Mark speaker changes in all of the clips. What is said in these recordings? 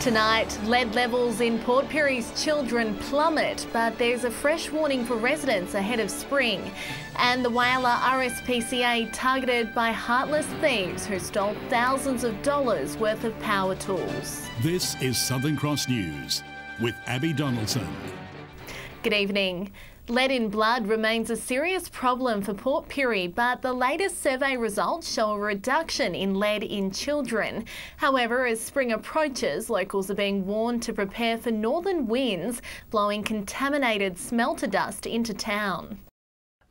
Speaker 1: Tonight, lead levels in Port Pirie's Children plummet, but there's a fresh warning for residents ahead of spring. And the Whyalla RSPCA targeted by heartless thieves who stole thousands of dollars worth of power tools.
Speaker 2: This is Southern Cross News with Abby Donaldson.
Speaker 1: Good evening. Lead in blood remains a serious problem for Port Pirie, but the latest survey results show a reduction in lead in children. However, as spring approaches, locals are being warned to prepare for northern winds blowing contaminated smelter dust into town.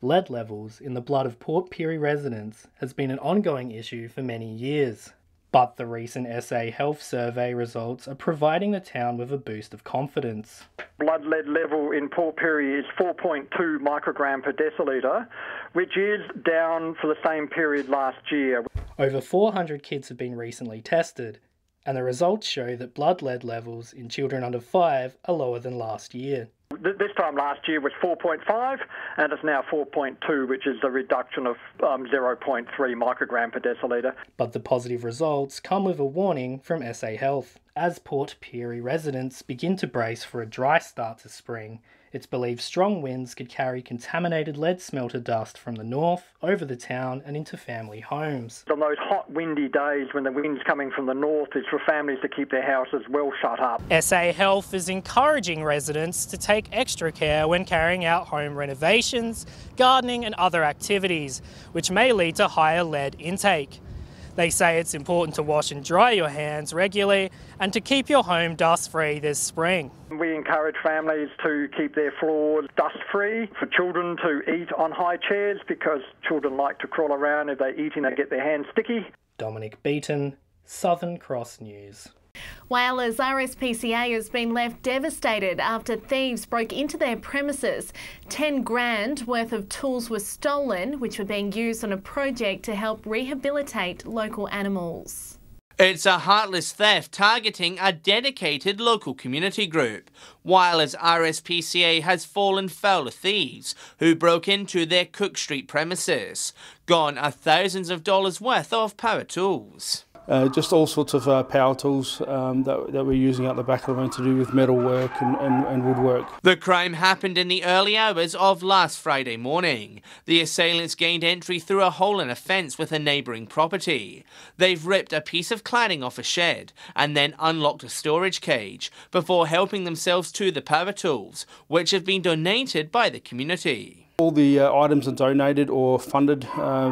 Speaker 3: Lead levels in the blood of Port Pirie residents has been an ongoing issue for many years. But the recent SA Health survey results are providing the town with a boost of confidence.
Speaker 4: Blood lead level in Port Pirie is 4.2 microgram per decilitre, which is down for the same period last year.
Speaker 3: Over 400 kids have been recently tested, and the results show that blood lead levels in children under 5 are lower than last year.
Speaker 4: This time last year was 4.5 and it's now 4.2, which is a reduction of 0.3 microgram per decilitre.
Speaker 3: But the positive results come with a warning from SA Health. As Port Pirie residents begin to brace for a dry start to spring, it's believed strong winds could carry contaminated lead smelter dust from the north over the town and into family homes.
Speaker 4: On those hot, windy days when the wind's coming from the north, it's for families to keep their houses well shut up.
Speaker 3: SA Health is encouraging residents to take extra care when carrying out home renovations, gardening and other activities, which may lead to higher lead intake. They say it's important to wash and dry your hands regularly and to keep your home dust-free this spring.
Speaker 4: We encourage families to keep their floors dust-free, for children to eat on high chairs because children like to crawl around. If they eat and they get their hands sticky.
Speaker 3: Dominic Beaton, Southern Cross News.
Speaker 1: Whyalla's RSPCA has been left devastated after thieves broke into their premises. 10 grand worth of tools were stolen, which were being used on a project to help rehabilitate local animals.
Speaker 5: It's a heartless theft targeting a dedicated local community group. Whyalla's RSPCA has fallen foul of thieves who broke into their Cook Street premises. Gone are thousands of dollars worth of power tools.
Speaker 6: Just all sorts of power tools that we're using out the back of the room to do with metal work and woodwork.
Speaker 5: The crime happened in the early hours of last Friday morning. The assailants gained entry through a hole in a fence with a neighbouring property. They've ripped a piece of cladding off a shed and then unlocked a storage cage before helping themselves to the power tools, which have been donated by the community.
Speaker 6: All the items are donated or funded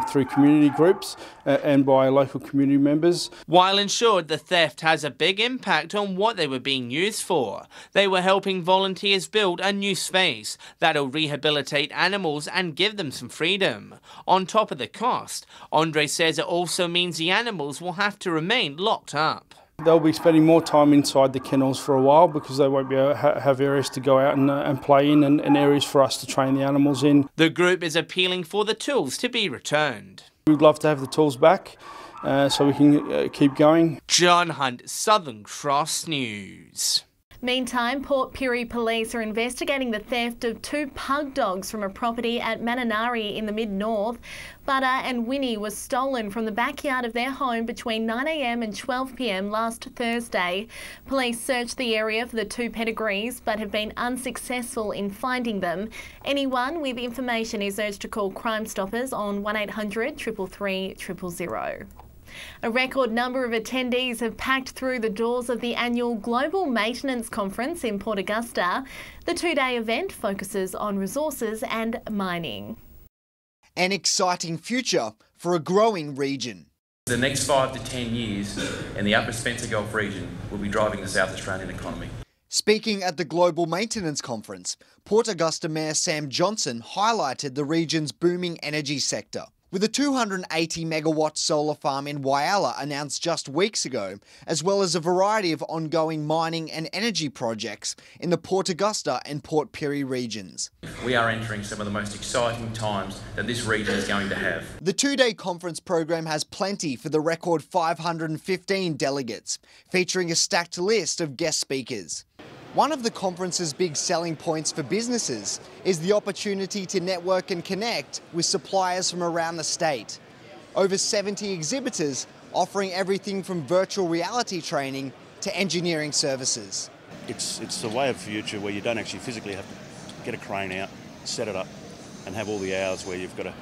Speaker 6: through community groups and by local community members.
Speaker 5: While ensured the theft has a big impact on what they were being used for, they were helping volunteers build a new space that'll rehabilitate animals and give them some freedom. On top of the cost, Andre says it also means the animals will have to remain locked up.
Speaker 6: They'll be spending more time inside the kennels for a while because they won't be able to have areas to go out and play in and areas for us to train the animals in.
Speaker 5: The group is appealing for the tools to be returned.
Speaker 6: We'd love to have the tools back so we can keep going.
Speaker 5: John Hunt, Southern Cross News.
Speaker 1: Meantime, Port Pirie police are investigating the theft of 2 pug dogs from a property at Mananari in the mid-north. Butter and Winnie was stolen from the backyard of their home between 9 a.m. and 12 p.m. last Thursday. Police searched the area for the 2 pedigrees but have been unsuccessful in finding them. Anyone with information is urged to call Crime Stoppers on 1800 333 000. A record number of attendees have packed through the doors of the annual Global Maintenance Conference in Port Augusta. The 2-day event focuses on resources and mining.
Speaker 7: An exciting future for a growing region.
Speaker 8: The next 5 to 10 years in the Upper Spencer Gulf region will be driving the South Australian economy.
Speaker 7: Speaking at the Global Maintenance Conference, Port Augusta Mayor Sam Johnson highlighted the region's booming energy sector. With a 280 megawatt solar farm in Whyalla announced just weeks ago, as well as a variety of ongoing mining and energy projects in the Port Augusta and Port Pirie regions.
Speaker 8: We are entering some of the most exciting times that this region is going to have.
Speaker 7: The 2-day conference program has plenty for the record 515 delegates, featuring a stacked list of guest speakers. One of the conference's big selling points for businesses is the opportunity to network and connect with suppliers from around the state. Over 70 exhibitors offering everything from virtual reality training to engineering services.
Speaker 9: It's a way of the future where you don't actually physically have to get a crane out, set it up, and have all the hours where you've got to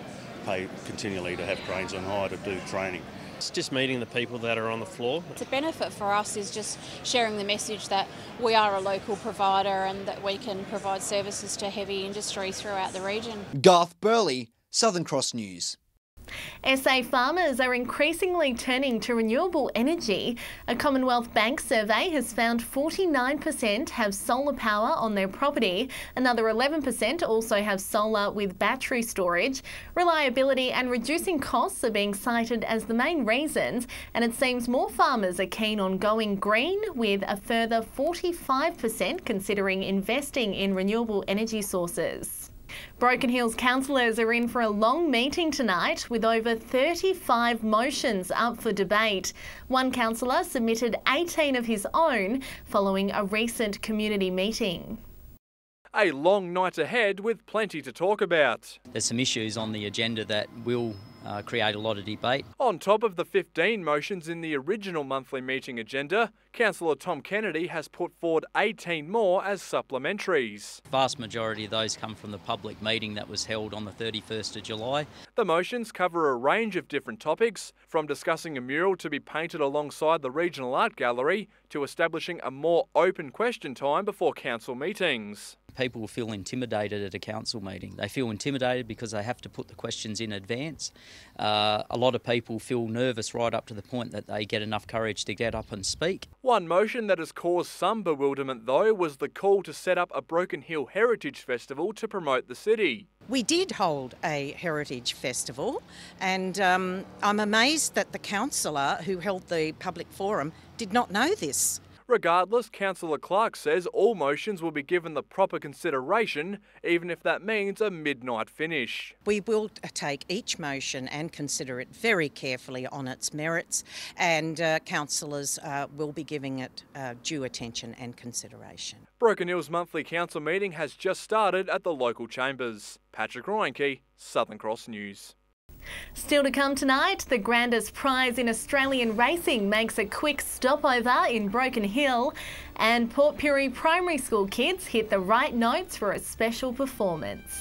Speaker 9: pay continually to have cranes on hire to do training.
Speaker 10: It's just meeting the people that are on the floor.
Speaker 11: The benefit for us is just sharing the message that we are a local provider and that we can provide services to heavy industry throughout the region.
Speaker 7: Garth Burley, Southern Cross News.
Speaker 1: SA farmers are increasingly turning to renewable energy. A Commonwealth Bank survey has found 49% have solar power on their property. Another 11% also have solar with battery storage. Reliability and reducing costs are being cited as the main reasons, and it seems more farmers are keen on going green, with a further 45% considering investing in renewable energy sources. Broken Hills councillors are in for a long meeting tonight with over 35 motions up for debate. One councillor submitted 18 of his own following a recent community meeting.
Speaker 12: A long night ahead with plenty to talk about.
Speaker 13: There's some issues on the agenda that will create a lot of debate.
Speaker 12: On top of the 15 motions in the original monthly meeting agenda, Councillor Tom Kennedy has put forward 18 more as supplementaries.
Speaker 13: The vast majority of those come from the public meeting that was held on the 31st of July.
Speaker 12: The motions cover a range of different topics, from discussing a mural to be painted alongside the Regional Art Gallery to establishing a more open question time before council meetings.
Speaker 13: People feel intimidated at a council meeting. They feel intimidated because they have to put the questions in advance. A lot of people feel nervous right up to the point that they get enough courage to get up and speak.
Speaker 12: One motion that has caused some bewilderment, though, was the call to set up a Broken Hill Heritage Festival to promote the city.
Speaker 14: We did hold a heritage festival, and I'm amazed that the councillor who held the public forum did not know this.
Speaker 12: Regardless, Councillor Clark says all motions will be given the proper consideration, even if that means a midnight finish.
Speaker 14: We will take each motion and consider it very carefully on its merits, and councillors will be giving it due attention and consideration.
Speaker 12: Broken Hill's monthly council meeting has just started at the local chambers. Patrick Reinke, Southern Cross News.
Speaker 1: Still to come tonight, the grandest prize in Australian racing makes a quick stopover in Broken Hill, and Port Pirie Primary School kids hit the right notes for a special performance.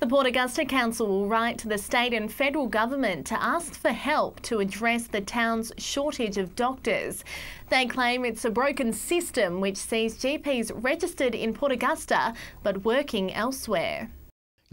Speaker 1: The Port Augusta Council will write to the state and federal government to ask for help to address the town's shortage of doctors. They claim it's a broken system which sees GPs registered in Port Augusta but working elsewhere.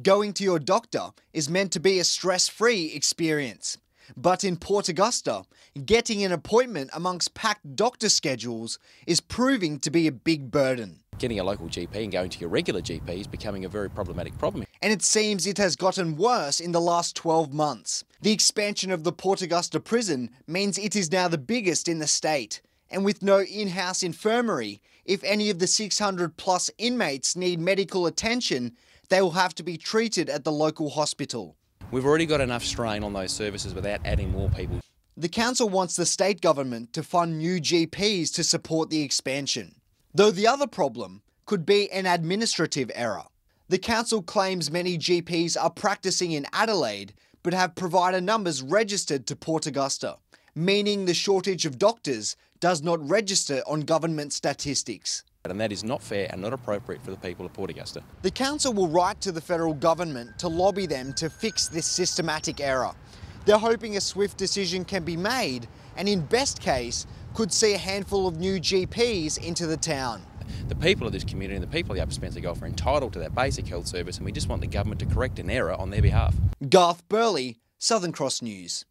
Speaker 7: Going to your doctor is meant to be a stress-free experience. But in Port Augusta, getting an appointment amongst packed doctor schedules is proving to be a big burden.
Speaker 15: Getting a local GP and going to your regular GP is becoming a very problematic problem.
Speaker 7: And it seems it has gotten worse in the last 12 months. The expansion of the Port Augusta prison means it is now the biggest in the state. And with no in-house infirmary, if any of the 600 plus inmates need medical attention, they will have to be treated at the local hospital.
Speaker 15: We've already got enough strain on those services without adding more people.
Speaker 7: The council wants the state government to fund new GPs to support the expansion. Though the other problem could be an administrative error. The council claims many GPs are practicing in Adelaide but have provider numbers registered to Port Augusta, meaning the shortage of doctors does not register on government statistics.
Speaker 15: And that is not fair and not appropriate for the people of Port Augusta.
Speaker 7: The council will write to the federal government to lobby them to fix this systematic error. They're hoping a swift decision can be made and, in best case, could see a handful of new GPs into the town.
Speaker 15: The people of this community and the people of the Upper Spencer Gulf are entitled to that basic health service, and we just want the government to correct an error on their behalf.
Speaker 7: Garth Burley, Southern Cross News.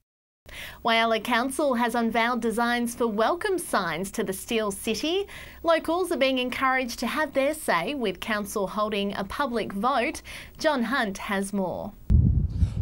Speaker 1: Whyalla Council has unveiled designs for welcome signs to the Steel City. Locals are being encouraged to have their say, with council holding a public vote. John Hunt has more.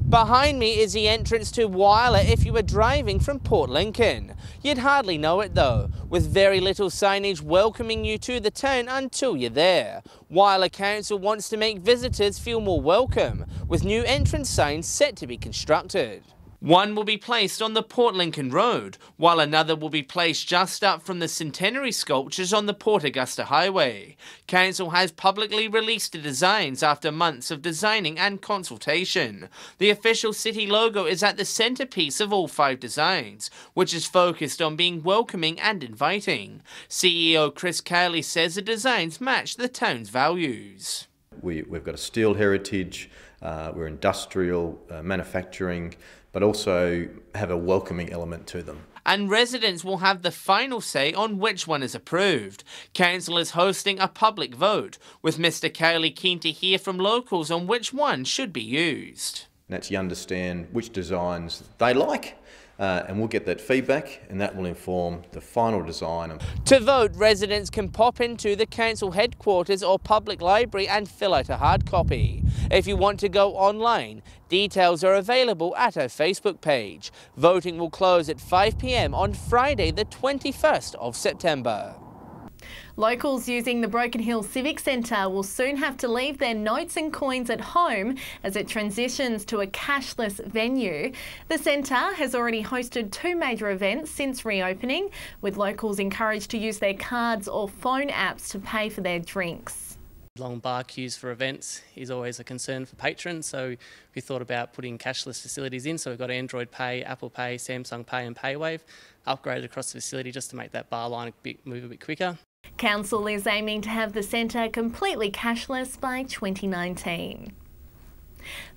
Speaker 5: Behind me is the entrance to Whyalla if you were driving from Port Lincoln. You'd hardly know it though, with very little signage welcoming you to the town until you're there. Whyalla Council wants to make visitors feel more welcome, with new entrance signs set to be constructed. One will be placed on the Port Lincoln Road, while another will be placed just up from the centenary sculptures on the Port Augusta Highway. Council has publicly released the designs after months of designing and consultation. The official city logo is at the centrepiece of all 5 designs, which is focused on being welcoming and inviting. CEO Chris Cayley says the designs match the town's values.
Speaker 16: We've got a steel heritage, we're industrial, manufacturing, but also have a welcoming element to them.
Speaker 5: And residents will have the final say on which one is approved. Council is hosting a public vote, with Mr Cayley keen to hear from locals on which one should be used.
Speaker 16: And that's you understand which designs they like, and we'll get that feedback, and that will inform the final design.
Speaker 5: To vote, residents can pop into the council headquarters or public library and fill out a hard copy. If you want to go online, details are available at our Facebook page. Voting will close at 5 p.m. on Friday the 21st of September.
Speaker 1: Locals using the Broken Hill Civic Centre will soon have to leave their notes and coins at home as it transitions to a cashless venue. The centre has already hosted 2 major events since reopening, with locals encouraged to use their cards or phone apps to pay for their drinks.
Speaker 17: Long bar queues for events is always a concern for patrons, so we thought about putting cashless facilities in. So we've got Android Pay, Apple Pay, Samsung Pay and PayWave upgraded across the facility just to make that bar line move a bit quicker.
Speaker 1: Council is aiming to have the centre completely cashless by 2019.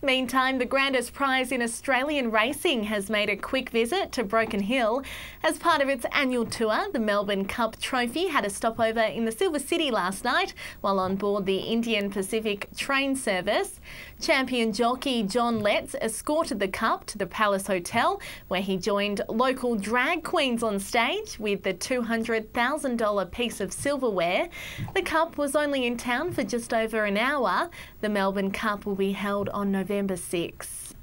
Speaker 1: Meantime, the grandest prize in Australian racing has made a quick visit to Broken Hill. As part of its annual tour, the Melbourne Cup Trophy had a stopover in the Silver City last night while on board the Indian Pacific train service. Champion jockey John Letts escorted the Cup to the Palace Hotel, where he joined local drag queens on stage with the $200,000 piece of silverware. The Cup was only in town for just over an hour. The Melbourne Cup will be held on November 6.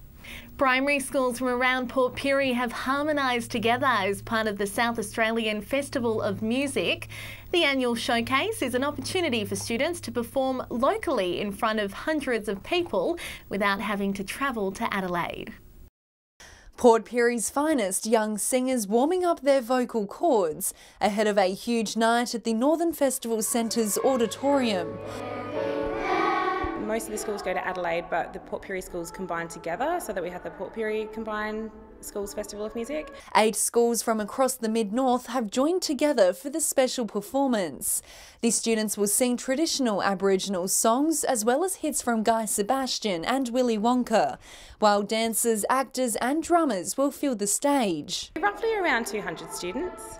Speaker 1: Primary schools from around Port Pirie have harmonised together as part of the South Australian Festival of Music. The annual showcase is an opportunity for students to perform locally in front of hundreds of people without having to travel to Adelaide.
Speaker 18: Port Pirie's finest young singers warming up their vocal cords ahead of a huge night at the Northern Festival Centre's auditorium.
Speaker 19: Most of the schools go to Adelaide, but the Port Pirie schools combine together so that we have the Port Pirie Combined Schools Festival of Music.
Speaker 18: 8 schools from across the Mid-North have joined together for the special performance. The students will sing traditional Aboriginal songs as well as hits from Guy Sebastian and Willy Wonka, while dancers, actors and drummers will fill the stage.
Speaker 19: Roughly around 200 students.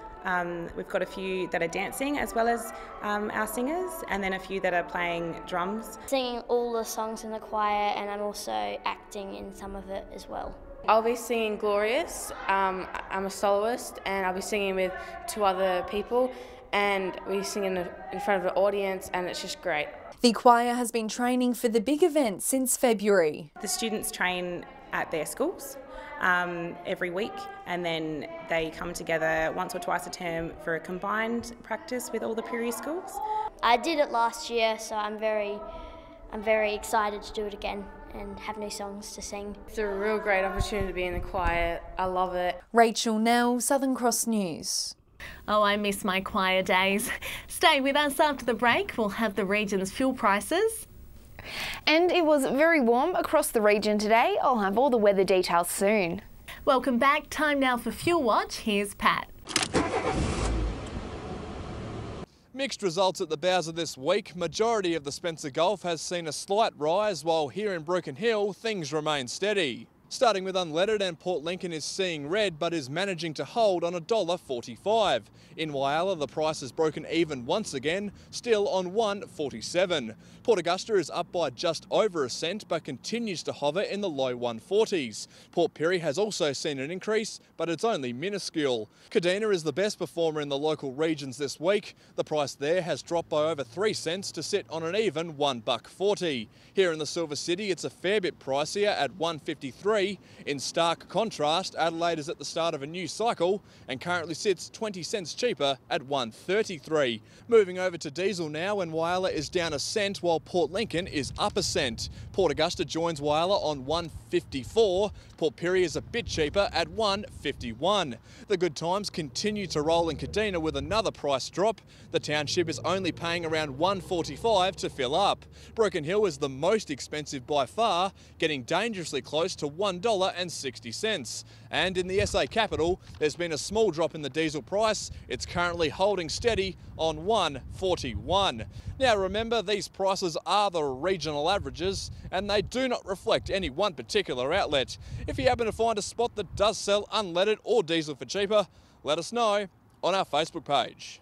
Speaker 19: We've got a few that are dancing as well as our singers, and then a few that are playing drums.
Speaker 20: Singing all the songs in the choir, and I'm also acting in some of it as well.
Speaker 21: I'll be singing Glorious. I'm a soloist and I'll be singing with 2 other people, and we sing in front of an audience, and it's just great.
Speaker 18: The choir has been training for the big event since February.
Speaker 19: The students train at their schools every week, and then they come together once or twice a term for a combined practice with all the Pirie schools.
Speaker 20: I did it last year, so I'm very excited to do it again and have new songs to sing.
Speaker 21: It's a real great opportunity to be in the choir. I love it.
Speaker 18: Rachel Nell, Southern Cross News.
Speaker 1: Oh, I miss my choir days. Stay with us after the break. We'll have the region's fuel prices.
Speaker 22: And it was very warm across the region today. I'll have all the weather details soon.
Speaker 1: Welcome back. Time now for Fuel Watch. Here's Pat.
Speaker 12: Mixed results at the Bowser this week. Majority of the Spencer Gulf has seen a slight rise, while here in Broken Hill things remain steady. Starting with unleaded, and Port Lincoln is seeing red but is managing to hold on $1.45. In Whyalla, the price has broken even once again, still on $1.47. Port Augusta is up by just over a cent but continues to hover in the low 140s. Port Pirie has also seen an increase, but it's only minuscule. Kadina is the best performer in the local regions this week. The price there has dropped by over 3 cents to sit on an even $1.40. Here in the Silver City, it's a fair bit pricier at $1.53. 1.23. In stark contrast, Adelaide is at the start of a new cycle and currently sits 20 cents cheaper at 1.33. Moving over to diesel now, and Whyalla is down a cent while Port Lincoln is up a cent. Port Augusta joins Whyalla on 1.54. Port Pirie is a bit cheaper at 1.51. The good times continue to roll in Kadina with another price drop. The township is only paying around 1.45 to fill up. Broken Hill is the most expensive by far, getting dangerously close to $1.60. And in the SA capital, there's been a small drop in the diesel price. It's currently holding steady on 1.41. Now remember, these prices are the regional averages and they do not reflect any one particular outlet. If you happen to find a spot that does sell unleaded or diesel for cheaper, let us know on our Facebook page.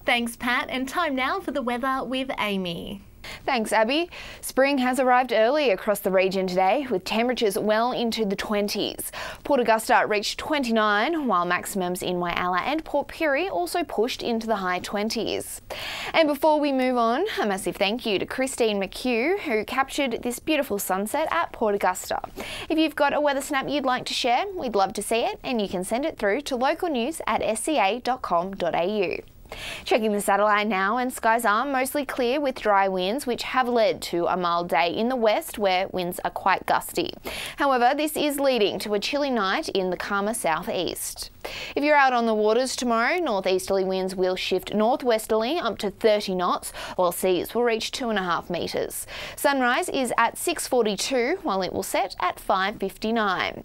Speaker 1: Thanks, Pat, and time now for the weather with Amy.
Speaker 22: Thanks, Abby. Spring has arrived early across the region today, with temperatures well into the 20s. Port Augusta reached 29, while maximums in Whyalla and Port Pirie also pushed into the high 20s. And before we move on, a massive thank you to Christine McHugh, who captured this beautiful sunset at Port Augusta. If you've got a weather snap you'd like to share, we'd love to see it, and you can send it through to localnews@sca.com.au. Checking the satellite now, and skies are mostly clear with dry winds, which have led to a mild day in the west where winds are quite gusty. However, this is leading to a chilly night in the calmer southeast. If you're out on the waters tomorrow, northeasterly winds will shift northwesterly up to 30 knots, while seas will reach 2.5 metres. Sunrise is at 6:42, while it will set at 5:59.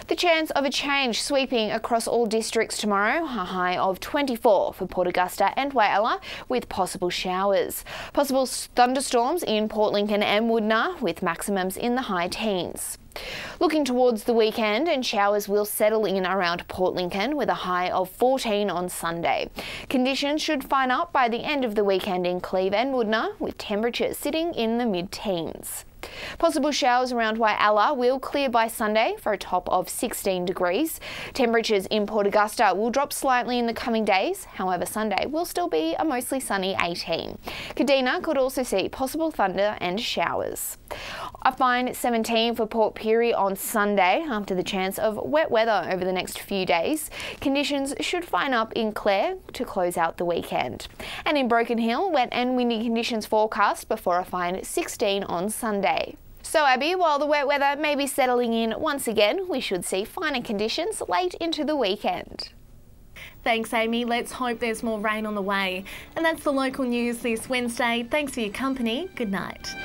Speaker 22: The chance of a change sweeping across all districts tomorrow, a high of 24 for Port Augusta and Whyalla, with possible showers. Possible thunderstorms in Port Lincoln and Woodna, with maximums in the high teens. Looking towards the weekend, and showers will settle in around Port Lincoln with a high of 14 on Sunday. Conditions should fine up by the end of the weekend in Cleve and Woodna, with temperatures sitting in the mid-teens. Possible showers around Whyalla will clear by Sunday for a top of 16 degrees. Temperatures in Port Augusta will drop slightly in the coming days. However, Sunday will still be a mostly sunny 18. Kadina could also see possible thunder and showers. A fine 17 for Port Pirie on Sunday after the chance of wet weather over the next few days. Conditions should fine up in Clare to close out the weekend. And in Broken Hill, wet and windy conditions forecast before a fine 16 on Sunday. So Abby, while the wet weather may be settling in once again, we should see finer conditions late into the weekend.
Speaker 1: Thanks, Amy. Let's hope there's more rain on the way. And that's the local news this Wednesday. Thanks for your company. Good night.